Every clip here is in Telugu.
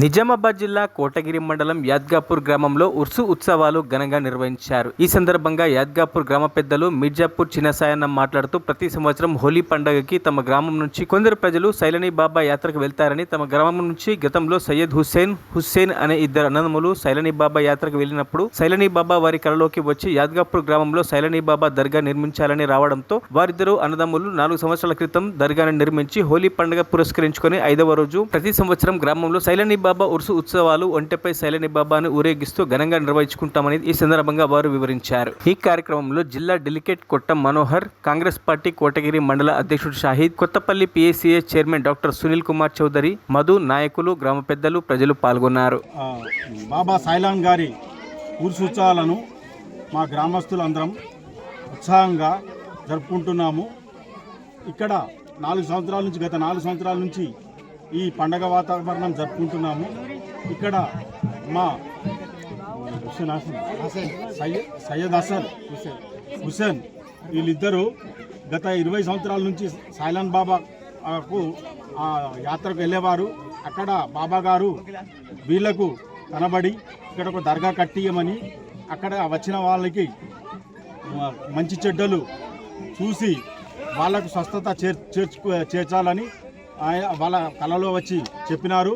నిజామాబాద్ జిల్లా కోటగిరి మండలం యాద్గాపూర్ గ్రామంలో ఉర్సు ఉత్సవాలు ఘనంగా నిర్వహించారు. ఈ సందర్భంగా యాద్గాపూర్ గ్రామ పెద్దలు మిర్జాపూర్ చిన్నసాయన్న మాట్లాడుతూ ప్రతి సంవత్సరం హోలీ పండుగకి తమ గ్రామం నుంచి కొందరు ప్రజలు సైలనీ బాబా యాత్రకు వెళ్తారని, తమ గ్రామం నుంచి గతంలో సయ్యద్ హుస్సేన్ అనే ఇద్దరు అన్నదమ్ములు సైలనీ బాబా యాత్రకు వెళ్లినప్పుడు సైలనీ బాబా వారి కలలోకి వచ్చి యాద్గాపూర్ గ్రామంలో సైలనీ బాబా దర్గా నిర్మించాలని రావడంతో వారిద్దరు అన్నదమ్ములు 4 సంవత్సరాల క్రితం దర్గాను నిర్మించి హోలీ పండుగ పురస్కరించుకొని 5వ రోజు ప్రతి సంవత్సరం గ్రామంలో సైలనీ బాబా ఉర్సు ఉత్సవాలు ఒంటెపై సైలనీ బాబాను ఊరేగిస్తూ ఘనంగా నిర్వహించుకుంటామని ఈ సందర్భంగా వారు వివరించారు. ఈ కార్యక్రమంలో జిల్లా డెలిగేట్ కొట్టం మనోహర్, కాంగ్రెస్ పార్టీ కోటగిరి మండల అధ్యక్షుడు షాహిద్, కొత్తపల్లి పిఏసీఏ చైర్మన్ డాక్టర్ సునీల్ కుమార్ చౌదరి, మధు, నాయకులు, గ్రామ పెద్దలు, ప్రజలు పాల్గొన్నారు. బాబా సైలాన్ గారి ఉర్సు ఉత్సవాలను మా గ్రామస్తులందరం ఉత్సాహంగా జరుపుకుంటున్నాము. ఇక్కడ గత 4 సంవత్సరాల నుంచి ఈ పండగ వాతావరణం జరుపుకుంటున్నాము. ఇక్కడ మా సయ్యద్ హుస్సేన్ వీళ్ళిద్దరూ గత 20 సంవత్సరాల నుంచి సైలాన్ బాబాకు యాత్రకు వెళ్ళేవారు. అక్కడ బాబా గారు వీళ్లకు కనబడి ఇక్కడ ఒక దర్గా కట్టియమని, అక్కడ వచ్చిన వాళ్ళకి మంచి చెడ్డలు చూసి వాళ్ళకు స్వస్థత చేర్చాలని వాళ్ళ కళలో వచ్చి చెప్పినారు.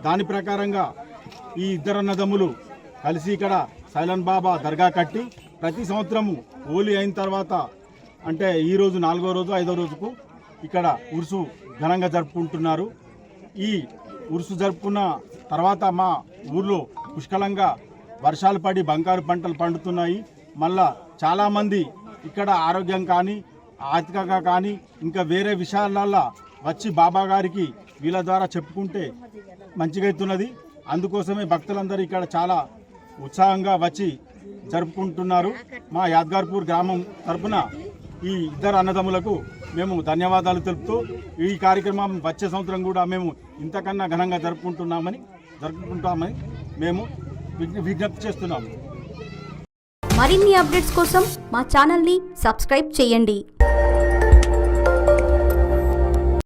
దాని ప్రకారంగా ఈ ఇద్దరు అన్నదమ్ములు కలిసి ఇక్కడ సైలన్ బాబా దర్గా కట్టి ప్రతి సంవత్సరము హోలీ అయిన తర్వాత, అంటే ఈరోజు 4వ రోజు 5వ రోజుకు ఇక్కడ ఉరుసు ఘనంగా జరుపుకుంటున్నారు. ఈ ఉరుసు జరుపుకున్న తర్వాత మా ఊర్లో పుష్కలంగా వర్షాలు పడి బంగారు పంటలు పండుతున్నాయి. మళ్ళా చాలామంది ఇక్కడ ఆరోగ్యం కానీ ఆర్థికంగా కానీ ఇంకా వేరే విషయాలల్లో వచ్చి బాబా గారికి వీళ్ళ ద్వారా చెప్పుకుంటే మంచిగా అవుతున్నది. అందుకోసమే భక్తులందరూ ఇక్కడ చాలా ఉత్సాహంగా వచ్చి జరుపుకుంటున్నారు. మా యాద్గాపూర్ గ్రామం తరఫున ఈ ఇద్దరు అన్నదమ్ములకు మేము ధన్యవాదాలు తెలుపుతూ ఈ కార్యక్రమం వచ్చే సంవత్సరం కూడా మేము ఇంతకన్నా ఘనంగా జరుపుకుంటామని మేము విజ్ఞప్తి చేస్తున్నాము. మరిన్ని అప్డేట్స్ కోసం మా ఛానల్ని సబ్స్క్రైబ్ చేయండి.